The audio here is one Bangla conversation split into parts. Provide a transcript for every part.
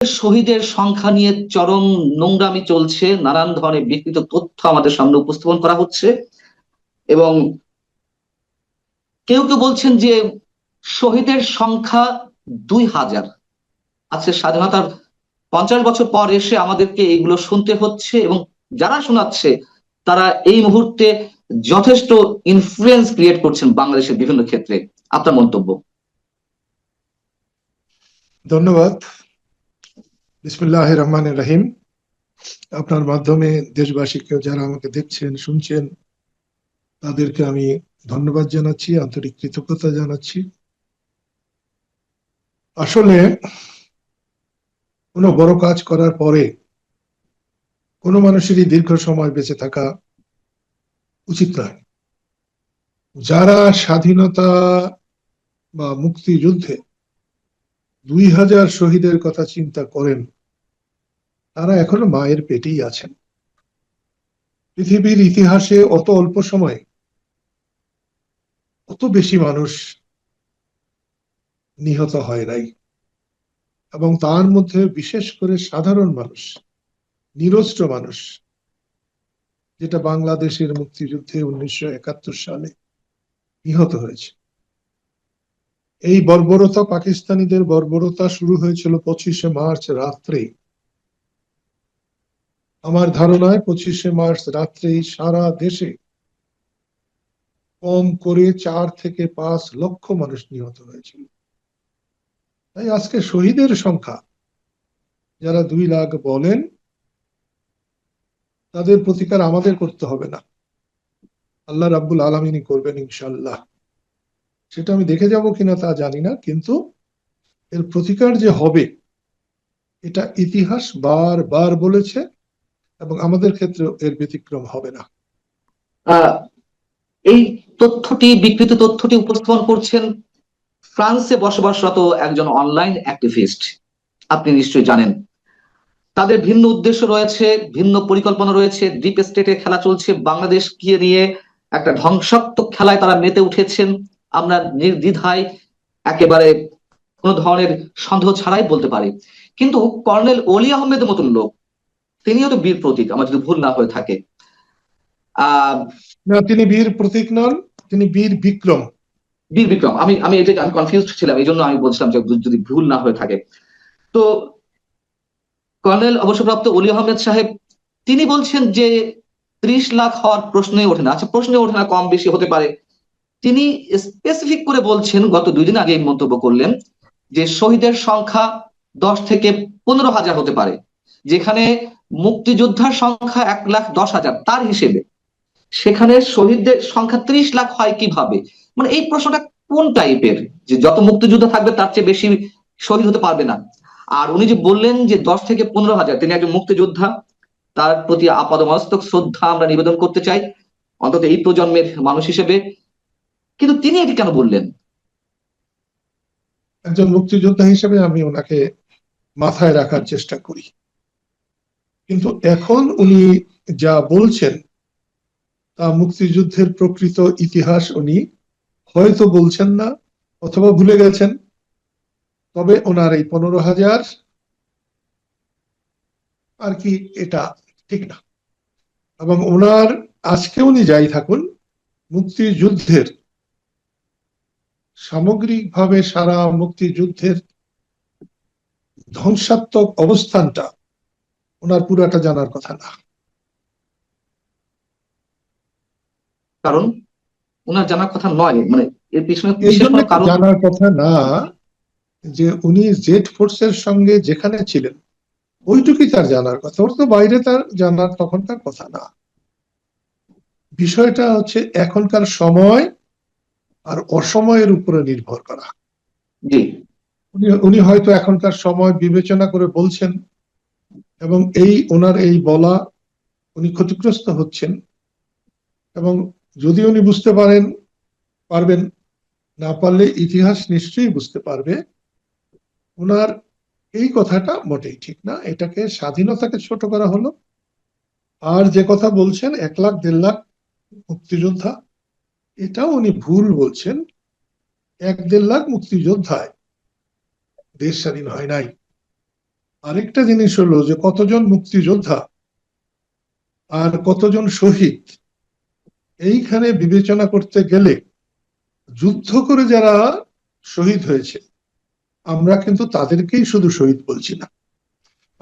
শহীদের সংখ্যা নিয়ে চরম নোংরামি চলছে, নানান ধরনের বিকৃত তথ্য আমাদের সামনে উপস্থাপন করা হচ্ছে এবং কেউ কেউ বলছেন যে শহীদের সংখ্যা 2000। আজকে স্বাধীনতার 50 বছর পর এসে আমাদেরকে এগুলো শুনতে হচ্ছে এবং যারা শোনাচ্ছে তারা এই মুহূর্তে যথেষ্ট ইনফ্লুয়েন্স ক্রিয়েট করছেন বাংলাদেশের বিভিন্ন ক্ষেত্রে। আপনার মন্তব্য? ধন্যবাদ। বিসমিল্লাহির রহমানির রহিম। আপনার মাধ্যমে দেশবাসীকে যারা আমাকে দেখছেন শুনছেন তাদেরকে আমি ধন্যবাদ জানাচ্ছি, আন্তরিক কৃতজ্ঞতা জানাচ্ছি। আসলে কোনো বড় কাজ করার পরে কোনো মানুষেরই দীর্ঘ সময় বেঁচে থাকা উচিত নয়। যারা স্বাধীনতা বা মুক্তিযুদ্ধে 2000 শহীদের কথা চিন্তা করেন তারা এখনো মায়ের পেটেই আছেন। পৃথিবীর ইতিহাসে অত অল্প সময়ে অত বেশি মানুষ নিহত হয় নাই, এবং তার মধ্যে বিশেষ করে সাধারণ মানুষ, নিরস্ত্র মানুষ, যেটা বাংলাদেশের মুক্তিযুদ্ধে 1971 সালে নিহত হয়েছে। এই বর্বরতা, পাকিস্তানিদের বর্বরতা শুরু হয়েছিল 25শে মার্চ রাত্রে। আমার ধারণায় 25শে মার্চ রাত্রেই সারা দেশে কম করে 4 থেকে 5 লক্ষ মানুষ নিহত হয়েছিল। তাই আজকে শহীদের সংখ্যা যারা 2 লাখ বলেন, তাদের প্রতিকার আমাদের করতে হবে না, আল্লাহ রাব্বুল আলামিনই করবেন ইনশাআল্লাহ। সেটা আমি দেখে যাব কিনা তা জানি না, কিন্তু এর প্রতিকার যে হবে এটা ইতিহাস বারবার বলেছে এবং আমাদের ক্ষেত্রে এর ব্যতিক্রম হবে না। এই বিকৃত তথ্যটি উপস্থাপন করছেন ফ্রান্সে বসবাসরত একজন অনলাইন অ্যাক্টিভিস্ট। আপনি নিশ্চয়ই জানেন তাদের ভিন্ন উদ্দেশ্য রয়েছে, ভিন্ন পরিকল্পনা রয়েছে। ডিপ স্টেটের খেলা চলছে, বাংলাদেশকে নিয়ে একটা ধ্বংসাত্মক খেলায় তারা মেতে উঠেছেন। আমরা নির্দ্বিধায় একেবারে কোনো ধরনের সন্দেহ ছাড়াই বলতে পারি। কিন্তু কর্নেল অলি আহমেদের মতন লোক, তিনিও তো বীর প্রতীক, আমার যদি ভুল না হয়ে থাকে। না, তিনি বীর প্রতীক নন, তিনি বীর বিক্রম। বীর বিক্রম, আমি এটা আমি কনফিউজড ছিলাম, এই জন্য আমি বলছিলাম যে যদি ভুল না হয়ে থাকে। তো কর্নেল অবসরপ্রাপ্ত অলি আহমেদ সাহেব তিনি বলছেন যে 30 লাখ হওয়ার প্রশ্নই ওঠে না। আচ্ছা, প্রশ্নই ওঠে না, কম বেশি হতে পারে। তিনি স্পেসিফিক করে বলছেন, গত 2 দিন আগে এই মন্তব্য করলেন যে শহীদের সংখ্যা 10 থেকে 15,000 হতে পারে, যেখানে মুক্তিযোদ্ধার সংখ্যা 1,10,000 তার হিসেবে, সেখানে শহীদদের সংখ্যা 30 লাখ হয় কিভাবে? মানে এই প্রশ্নটা কোন টাইপের, যে যত মুক্তিযোদ্ধা থাকবে তার চেয়ে বেশি শহীদ হতে পারবে না। আর উনি যে বললেন যে 10 থেকে 15,000, তিনি একজন মুক্তিযোদ্ধা, তার প্রতি আপাদমস্তক শ্রদ্ধা আমরা নিবেদন করতে চাই, অন্তত এই প্রজন্মের মানুষ হিসেবে। কিন্তু তিনি এটি কেন বললেন? একজন মুক্তিযোদ্ধা হিসেবে আমি ওনাকে মাথায় রাখার চেষ্টা করি, কিন্তু এখন উনি যা বলছেন তা মুক্তিযুদ্ধের প্রকৃত ইতিহাস উনি হয়তো বলছেন না অথবা ভুলে গেছেন। তবে ওনার এই 15,000 আর কি, এটা ঠিক না। এবং ওনার আজকে উনি যাই থাকুন, মুক্তিযুদ্ধের সামগ্রিকভাবে সারা মুক্তিযুদ্ধের ধ্বংসাত্মক অবস্থানটা ওনার পুরাটা জানার কথা না। কারণ ওনার জানার কথা নয়, মানে এর পিছনে এই বিশেষ জন্য কোনো কারণ? জানার কথা না যে উনি জেড ফোর্সের সঙ্গে যেখানে ছিলেন ওইটুকুই তার জানার কথা, ওর তো বাইরে তার জানার তখনকার কথা না। বিষয়টা হচ্ছে এখনকার সময় আর অসময়ের উপরে নির্ভর করা। জি। উনি হয়তো এখনকার সময় বিবেচনা করে বলছেন, এবং এই ওনার এই বলা উনি ক্ষতিগ্রস্ত হচ্ছেন। এবং যদি উনি বুঝতে পারবেন, না পারলে ইতিহাস নিশ্চয়ই বুঝতে পারবে, ওনার এই কথাটা মোটেই ঠিক না। এটাকে স্বাধীনতাকে ছোট করা হলো। আর যে কথা বলছেন 1 লাখ 1.5 লাখ মুক্তিযোদ্ধা, এটাও উনি ভুল বলছেন। 1-1.5 লাখ মুক্তিযোদ্ধায় দেশ স্বাধীন হয় নাই। আরেকটা জিনিস হলো যে কতজন মুক্তিযোদ্ধা আর কতজন শহীদ, এইখানে বিবেচনা করতে গেলে যুদ্ধ করে যারা শহীদ হয়েছে আমরা কিন্তু তাদেরকেই শুধু শহীদ বলছি না,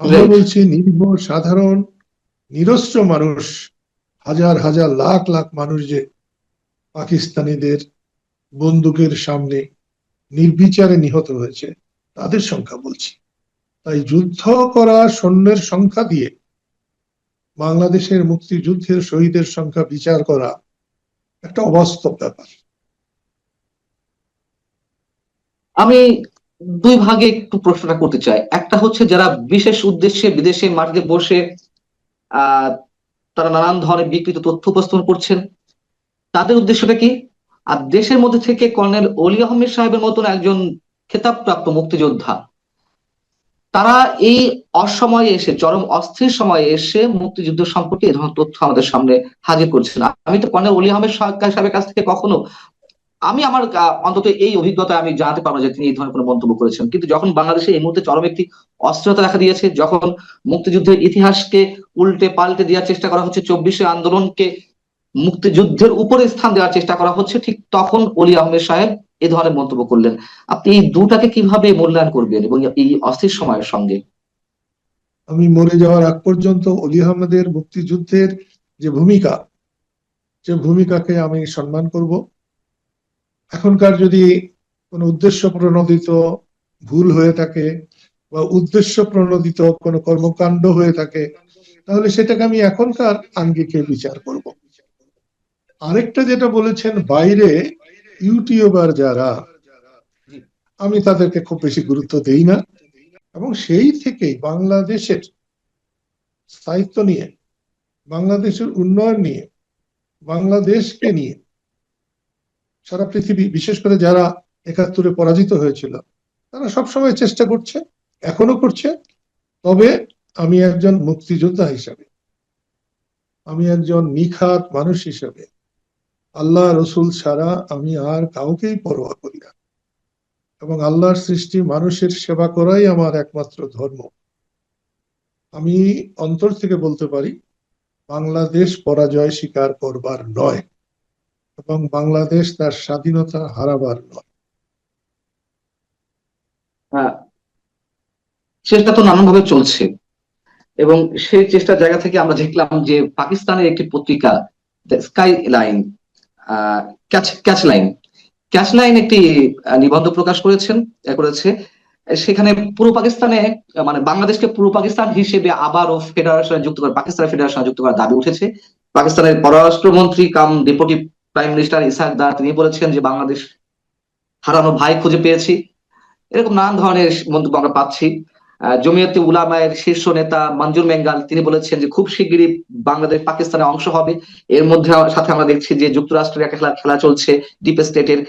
আমরা রাইট। বলছি নিরীহ সাধারণ নিরস্ত্র মানুষ, হাজার হাজার লাখ লাখ মানুষ যে পাকিস্তানিদের বন্দুকের সামনে নির্বিচারে নিহত হয়েছে তাদের সংখ্যা বলছি। তাই যুদ্ধ করা সৈন্যের সংখ্যা দিয়ে বাংলাদেশের মুক্তিযুদ্ধের শহীদের সংখ্যা বিচার করা একটা অবাস্তব ব্যাপার। আমি দুই ভাগে একটু প্রশ্নটা করতে চাই। একটা হচ্ছে যারা বিশেষ উদ্দেশ্যে বিদেশে মাটিতে বসে আহ তারা নানান ধরনের বিকৃত তথ্য উপস্থাপন করছেন, তাদের উদ্দেশ্যটা কি? আর দেশের মধ্যে থেকে কর্নেল অলি আহমেদ সাহেবের মতন একজন খেতাবপ্রাপ্ত মুক্তিযোদ্ধা, তারা এই অসময়ে এসে, চরম অস্থির সময়ে এসে মুক্তিযুদ্ধ সম্পর্কে এই ধরনের তথ্য আমাদের সামনে হাজির করছেন। আমি তো কর্নেল অলি আহমেদ সাহেবের কাছ থেকে কখনো, আমি আমার অন্তত এই অভিজ্ঞতায় আমি জানাতে পারবো যে তিনি এই ধরনের কোনো মন্তব্য করেছেন। কিন্তু যখন বাংলাদেশে এই মুহূর্তে চরম একটি অস্থিরতা দেখা দিয়েছে, যখন মুক্তিযুদ্ধের ইতিহাসকে উল্টে পাল্টে দেওয়ার চেষ্টা করা হচ্ছে, 24শে আন্দোলনকে মুক্তিযুদ্ধের উপরে স্থান দেওয়ার চেষ্টা করা হচ্ছে, ঠিক তখন অলি আহমেদ সাহেব এই ধরনের মন্তব্য করলেন। আপনি এই দুটাকে কিভাবে মূল্যায়ন করবেন এবং এই অস্থির সময়ের সঙ্গে? আমি মরে যাওয়ার আগ পর্যন্ত অলি আহমেদের মুক্তিযুদ্ধের যে ভূমিকা, যে ভূমিকাকে আমি সম্মান করব। এখনকার যদি কোনো উদ্দেশ্য প্রণোদিত ভুল হয়ে থাকে বা উদ্দেশ্য প্রণোদিত কোনো কর্মকাণ্ড হয়ে থাকে তাহলে সেটাকে আমি এখনকার আঙ্গিকে বিচার করব। আরেকটা যেটা বলেছেন বাইরে ইউটিউবার যারা, আমি তাদেরকে খুব বেশি গুরুত্ব দেই না, এবং সেই থেকেই বাংলাদেশের স্থায়িত্ব নিয়ে, বাংলাদেশের উন্নয়ন নিয়ে, বাংলাদেশকে নিয়ে সারা পৃথিবী, বিশেষ করে যারা 71-এ পরাজিত হয়েছিল, তারা সবসময় চেষ্টা করছে, এখনো করছে। তবে আমি একজন মুক্তিযোদ্ধা হিসাবে, আমি একজন নিখাত মানুষ হিসাবে আল্লাহ রসুল ছাড়া আমি আর কাউকেই পরোয়া করি না, এবং আল্লাহর সৃষ্টি মানুষের সেবা করাই আমার একমাত্র ধর্ম। আমি অন্তর থেকে বলতে পারি বাংলাদেশ পরাজয় স্বীকার করবার নয়, এবং বাংলাদেশ তার স্বাধীনতা হারাবার নয়। হ্যাঁ, চেষ্টা তো নানান ভাবে চলছে, এবং সেই চেষ্টার জায়গা থেকে আমরা দেখলাম যে পাকিস্তানের একটি পত্রিকা sky line, catch catch line catch line একটি নিবন্ধ প্রকাশ করেছে। সেখানে পূর্ব পাকিস্তানে, মানে বাংলাদেশকে পূর্ব পাকিস্তান হিসেবে আবারও ফেডারেশনে যুক্ত করা, পাকিস্তানের ফেডারেশনে যুক্ত করার দাবি উঠেছে। পাকিস্তানের পররাষ্ট্রমন্ত্রী কাম ডেপুটি প্রাইম মিনিস্টার ইসহাক দার তিনি বলেছেন যে বাংলাদেশ হারানো ভাই খুঁজে পেয়েছি। এরকম নানান ধরনের মন্তব্য আমরা পাচ্ছি। জমিয়তে উলামায়ের শীর্ষ নেতা মঞ্জুর মেঙ্গাল তিনি বলেছেন যে খুব শিগগিরই বাংলাদেশ পাকিস্তানের অংশ হবে। এর মধ্যে সাথে আমরা দেখছি যে যুক্তরাষ্ট্রের একটা খেলা চলছে, ডিপ স্টেটের।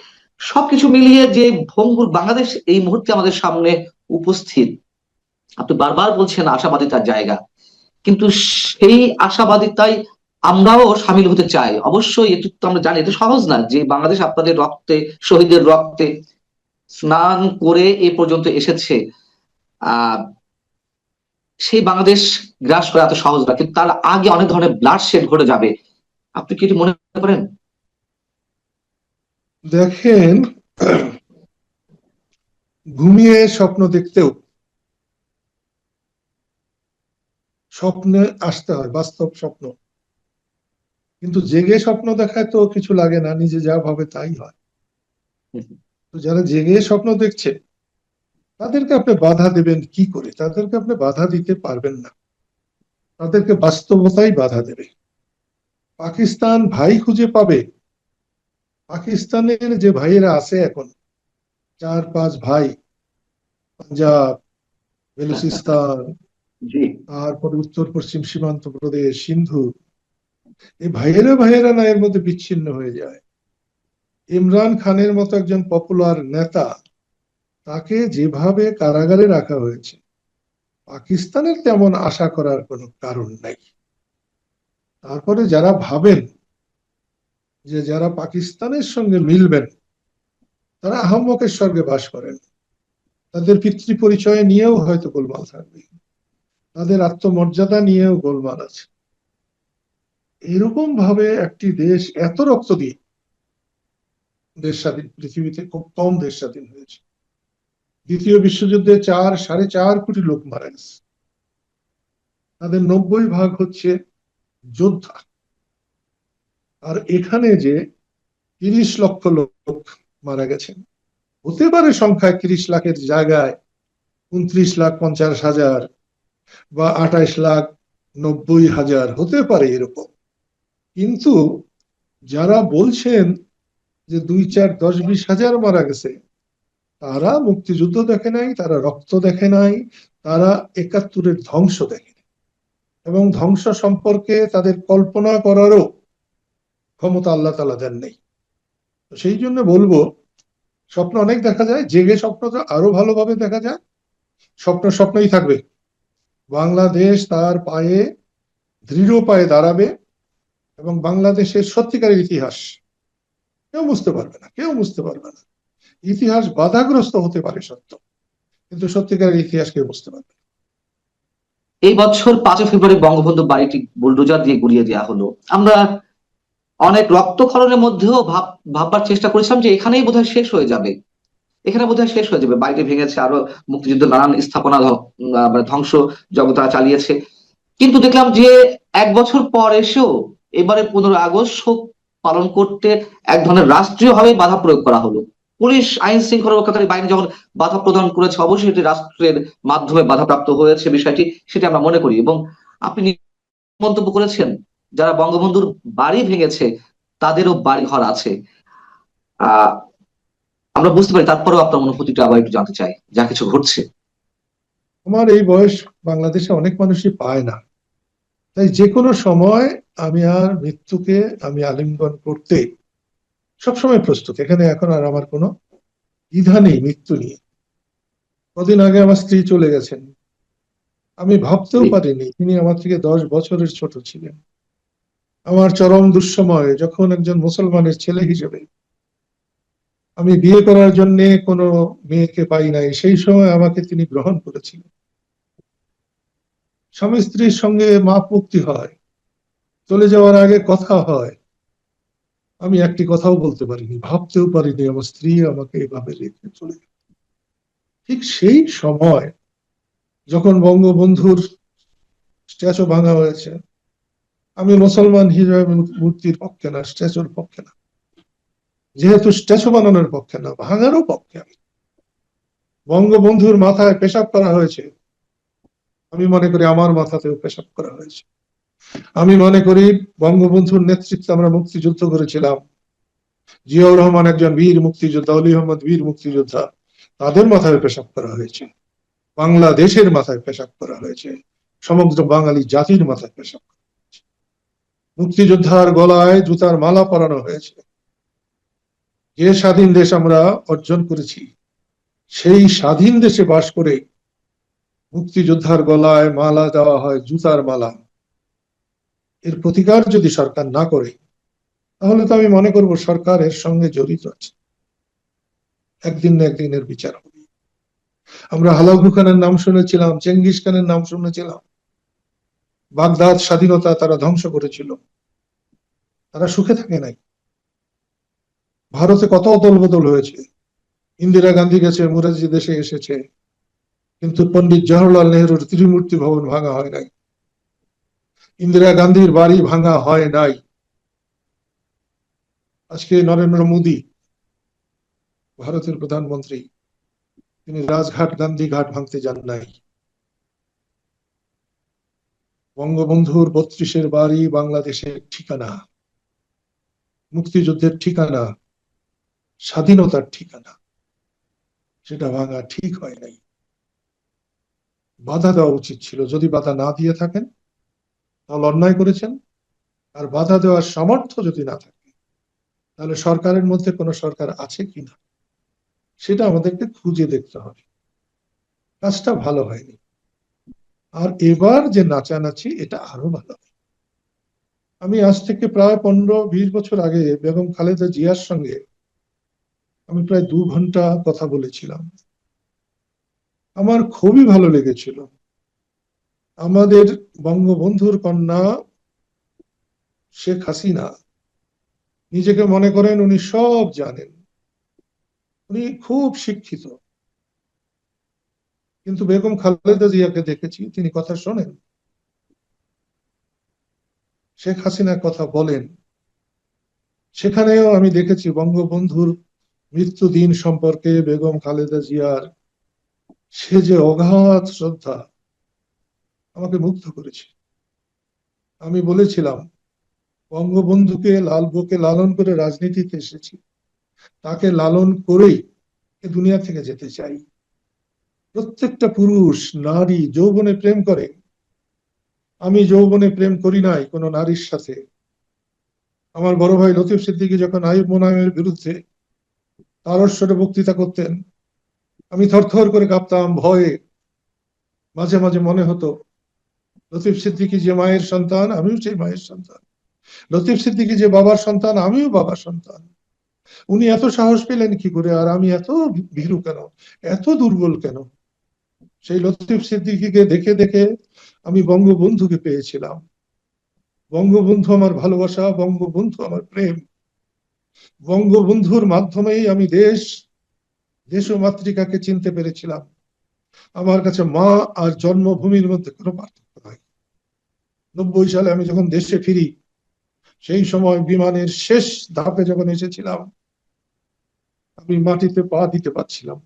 সবকিছু মিলিয়ে যে ভঙ্গুর বাংলাদেশ এই মুহূর্তে আমাদের সামনে উপস্থিত, আপনি বারবার বলছেন আশাবাদিতার জায়গা, কিন্তু সেই আশাবাদিতায় আমরাও সামিল হতে চাই। অবশ্যই এটি তো আমরা জানি, এটা সহজ না যে বাংলাদেশ আপনাদের রক্তে, শহীদের রক্তে স্নান করে এ পর্যন্ত এসেছে। আহ সেই বাংলাদেশ গ্রাস করা এত সহজ না, কিন্তু তার আগে অনেক ধরনের ব্লাড শেড ঘটে যাবে। আপনি কি এটি মনে করেন? দেখেন, ঘুমিয়ে স্বপ্ন দেখতেও স্বপ্নে আসতে হয়, বাস্তব স্বপ্ন। কিন্তু জেগে স্বপ্ন দেখায় তো কিছু লাগে না, নিজে যা ভাবে তাই হয়। তো যারা জেগে স্বপ্ন দেখছে তাদেরকে আপনি বাধা দেবেন কি করে? তাদেরকে আপনি বাধা দিতে পারবেন না, তাদেরকে বাস্তবতাই বাধা দেবে। পাকিস্তান ভাই খুঁজে পাবে, পাকিস্তানের যে ভাইয়েরা আছে এখন, 4-5 ভাই, পাঞ্জাব, বেলুচিস্তান, জি। তারপরে উত্তর পশ্চিম সীমান্ত প্রদেশ, সিন্ধু, এই ভাইয়েরা না এর মধ্যে বিচ্ছিন্ন হয়ে যায়। ইমরান খানের মতো একজন পপুলার নেতা, তাকে যেভাবে কারাগারে রাখা হয়েছে, পাকিস্তানের তেমন আশা করার কোনো কারণ নাই। তারপরে যারা ভাবেন যে যারা পাকিস্তানের সঙ্গে মিলবেন তারা আহাম্মকের স্বর্গে বাস করেন, তাদের পিতৃ পরিচয় নিয়েও হয়তো গোলমাল থাকবে। তাদের আত্মমর্যাদা নিয়েও গোলমাল আছে। এরকম ভাবে একটি দেশ এত রক্ত দিয়ে দেশ স্বাধীন, পৃথিবীতে খুব কম দেশ স্বাধীন হয়েছে। দ্বিতীয় বিশ্বযুদ্ধে 4.5 কোটি লোক মারা গেছে, তাদের 90% হচ্ছে যোদ্ধা। আর এখানে যে 30 লক্ষ লোক মারা গেছেন, হতে পারে সংখ্যায় 30 লাখের জায়গায় 29,50,000 বা 28,90,000 হতে পারে এরকম। কিন্তু যারা বলছেন যে 2, 4, 10, 20 হাজার মারা গেছে, তারা মুক্তিযুদ্ধ দেখে নাই, তারা রক্ত দেখে নাই, তারা 71-এর ধ্বংস দেখে, এবং ধ্বংস সম্পর্কে তাদের কল্পনা করারও ক্ষমতা আল্লাহ তাআলা দেন নাই। তো সেই জন্য বলবো, স্বপ্ন অনেক দেখা যায়, জেগে স্বপ্নটা আরো ভালোভাবে দেখা যায়। স্বপ্ন স্বপ্নই থাকবে, বাংলাদেশ তার পায়ে, দৃঢ় পায়ে দাঁড়াবে, এবং বাংলাদেশের সত্যিকারের ইতিহাস কেউ বুঝতে পারবে না, কেউ বুঝতে পারবে না। ইতিহাস বাধাগ্রস্ত হতে পারে সত্য, কিন্তু সত্যিকারের ইতিহাস কেউ বুঝতে পারবে না। এই বছর 5 ফেব্রুয়ারি বঙ্গবন্ধু বাড়িটি বুলডোজার দিয়ে গুড়িয়ে দেওয়া হলো। আমরা অনেক রক্তক্ষরণের মধ্যেও ভাববার চেষ্টা করেছিলাম যে এখানেই বোধহয় শেষ হয়ে যাবে, এখানে বোধহয় শেষ হয়ে যাবে, বাড়িটি ভেঙেছে, আরো মুক্তিযুদ্ধ নানান স্থাপনা মানে ধ্বংস জগৎ চালিয়েছে। কিন্তু দেখলাম যে 1 বছর পর এসেও এবারে 15 আগস্ট শোক পালন করতে এক ধরনের রাষ্ট্রীয়ভাবে বাধা প্রয়োগ করা হলো। পুলিশ আইন শৃঙ্খলা রক্ষাকারী বাহিনী যখন বাধা প্রদান করেছে, অবশ্যই এটি রাষ্ট্রের মাধ্যমে বাধাপ্রাপ্ত হয়েছে বিষয়টি, সেটি আমরা মনে করি। এবং আপনি মন্তব্য করেছেন যারা বঙ্গবন্ধুর বাড়ি ভেঙেছে তাদেরও বাড়ি ঘর আছে। আহ আমরা বুঝতে পারি, তারপরেও আপনার অনুভূতিটা আবার একটু জানতে চাই, যা কিছু ঘটছে। আমার এই বয়স বাংলাদেশে অনেক মানুষই পায় না, তাই যে কোনো সময় মৃত্যুকে আমি আলিঙ্গন করতে সবসময় প্রস্তুত। এখানে এখন আর আমার কোনো দ্বিধা নেই মৃত্যু নিয়ে। কদিন আগে আমার স্ত্রী চলে গেছেন, আমি ভাবতেও পারিনি তিনি আমার থেকে 10 বছরের ছোট ছিলেন। আমার চরম দুঃসময়ে, যখন একজন মুসলমানের ছেলে হিসেবে আমি বিয়ে করার জন্য কোনো মেয়েকে পাই নাই, সেই সময় আমাকে তিনি গ্রহণ করেছিলেন। স্বামী স্ত্রীর সঙ্গে মাপ মুক্তি হয়, চলে যাওয়ার আগে কথা হয়, আমি একটি কথাও বলতে পারিনি, ভাবতেও পারিনি আমার স্ত্রী আমাকে এভাবে রেখে চলে গেল। ঠিক সেই সময় যখন বঙ্গবন্ধুর স্ট্যাচু ভাঙা হয়েছে, আমি মুসলমান হিসেবে মূর্তির পক্ষে না, স্ট্যাচুর পক্ষে না, যেহেতু স্ট্যাচু বানানোর পক্ষে না, ভাঙারও পক্ষে আমি। বঙ্গবন্ধুর মাথায় পেশাব করা হয়েছে, আমি মনে করি আমার মাথাতেও পেশাব করা হয়েছে। আমি মনে করি বঙ্গবন্ধুর নেতৃত্বে আমরা মুক্তিযুদ্ধ করেছিলাম, জিয়াউর রহমান একজন বীর মুক্তিযোদ্ধা, অলি আহমদ বীর মুক্তিযোদ্ধা, তাদের মাথায় পেশাব করা হয়েছে, বাংলাদেশের মাথায় পেশাব করা হয়েছে, সমগ্র বাঙালি জাতির মাথায় পেশাব করা হয়েছে। মুক্তিযোদ্ধার গলায় জুতার মালা পরানো হয়েছে। যে স্বাধীন দেশ আমরা অর্জন করেছি, সেই স্বাধীন দেশে বাস করে মুক্তিযোদ্ধার গলায় মালা দেওয়া হয়, জুতার মালা। এর প্রতিকার যদি সরকার না করে, তাহলে তো আমি মনে করব সরকার এর সঙ্গে জড়িত আছে, একদিন না একদিন এর বিচার হবে। আমরা হালাকু খানের নাম শুনেছিলাম, চেঙ্গিস খানের নাম শুনেছিলাম, বাগদাদ স্বাধীনতা তারা ধ্বংস করেছিল, তারা সুখে থাকে নাই। ভারতে কত অদল বদল হয়েছে, ইন্দিরা গান্ধী গেছে, মুরারজি দেশে এসেছে, কিন্তু পন্ডিত জওহরলাল নেহরুর ত্রিমূর্তি ভবন ভাঙা হয় নাই, ইন্দিরা গান্ধীর বাড়ি ভাঙা হয় নাই। আজকে নরেন্দ্র মোদী ভারতের প্রধানমন্ত্রী, তিনি রাজঘাট গান্ধী ঘাট ভাঙতে যান নাই। বঙ্গবন্ধুর 32-এর বাড়ি বাংলাদেশের ঠিকানা, মুক্তিযুদ্ধের ঠিকানা, স্বাধীনতার ঠিকানা, সেটা ভাঙা ঠিক হয় নাই। বাধা দেওয়া উচিত ছিল, যদি বাধা না দিয়ে থাকেন তাহলে অন্যায় করেছেন। আর বাধা দেওয়ার সামর্থ্য যদি না থাকে, তাহলে সরকারের মধ্যে কোনো সরকার আছে কিনা সেটা আমাদেরকে খুঁজে দেখতে হবে। কাজটা ভালো হয়নি, আর এবার যে নাচানাচি, এটা আরো ভালো হয়। আমি আজ থেকে প্রায় 15-20 বছর আগে বেগম খালেদা জিয়ার সঙ্গে আমি প্রায় 2 ঘন্টা কথা বলেছিলাম, আমার খুবই ভালো লেগেছিল। আমাদের বঙ্গবন্ধুর কন্যা শেখ হাসিনা নিজেকে মনে করেন উনি সব জানেন, উনি খুব শিক্ষিত, কিন্তু বেগম খালেদা জিয়াকে দেখেছি তিনি কথা শোনেন, শেখ হাসিনার কথা বলেন। সেখানেও আমি দেখেছি বঙ্গবন্ধুর মৃত্যুদিন সম্পর্কে বেগম খালেদা জিয়ার সে যে অগাধ শ্রদ্ধা আমাকে মুগ্ধ করেছে। আমি বলেছিলাম বঙ্গবন্ধুকে বুকে লালন করে রাজনীতিতে এসেছি, তাকে লালন করেই এ দুনিয়া থেকে যেতে চাই। প্রত্যেকটা পুরুষ নারী যৌবনে প্রেম করে, আমি যৌবনে প্রেম করি নাই কোনো নারীর সাথে। আমার বড় ভাই লতিফ সিদ্দিকী যখন আইয়ুব মোনায়েমের বিরুদ্ধে তারস্বরে বক্তৃতা করতেন, আমি থরথর করে কাঁপতাম ভয়ে। মাঝে মাঝে মনে হতো লতিফ সিদ্দিকী যে মায়ের সন্তান আমিও সেই মায়ের সন্তান, লতিফ সিদ্দিকী যে বাবার সন্তান আমিও বাবার সন্তান। উনি এত সাহস পেলেন কি করে, আর আমি এত ভীরু কেন, এত দুর্বল কেন? সেই লতিফ সিদ্দিকীকে দেখে দেখে আমি বঙ্গবন্ধুকে পেয়েছিলাম। বঙ্গবন্ধু আমার ভালোবাসা, বঙ্গবন্ধু আমার প্রেম। বঙ্গবন্ধুর মাধ্যমেই আমি দেশ ও মাতৃকাকে চিনতে পেরেছিলাম। আমার কাছে মা আর জন্মভূমির মধ্যে কোনো পার্থক্য নাই। 90 সালে আমি যখন দেশে ফিরি, সেই সময় বিমানের শেষ ধাপে যখন এসেছিলাম, আমি মাটিতে পা দিতে পারছিলাম।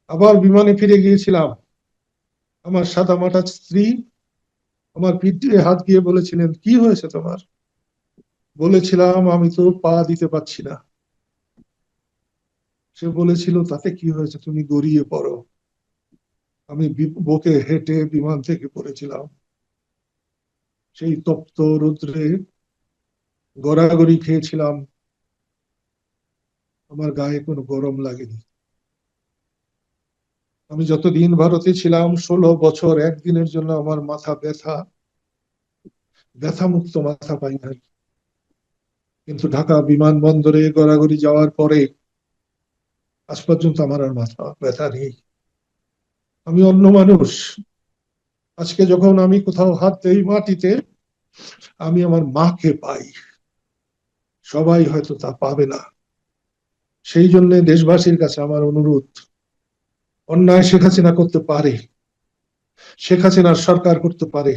আবার বিমানে ফিরে গিয়েছিলাম, আমার সাদা মাটা স্ত্রী আমার পিঠে হাত দিয়ে বলেছিলেন, কি হয়েছে তোমার? বলেছিলাম আমি তো পা দিতে পারছি না। সে বলেছিল, তাতে কি হয়েছে, তুমি গড়িয়ে পড়ো। আমি বুকে হেঁটে বিমান থেকে পড়েছিলাম। সেই তপ্ত রৌদ্রে গড়াগড়ি খেয়েছিলাম, আমার গায়ে কোনো গরম লাগেনি। আমি যতদিন ভারতে ছিলাম 16 বছর, একদিনের জন্য আমার মাথা ব্যথা মুক্ত মাথা পাই নাই। কিন্তু ঢাকা বিমানবন্দরে গড়াগড়ি যাওয়ার পরে আজ পর্যন্ত আমার আর মাথা ব্যথা নেই। আমি অন্য মানুষ। আজকে যখন আমি কোথাও হাত দেই মাটিতে, আমি আমার মাকে পাই। সবাই হয়তো তা পাবে না। সেই জন্য দেশবাসীর কাছে আমার অনুরোধ, অন্যায় শেখ হাসিনা করতে পারে, শেখ হাসিনার সরকার করতে পারে,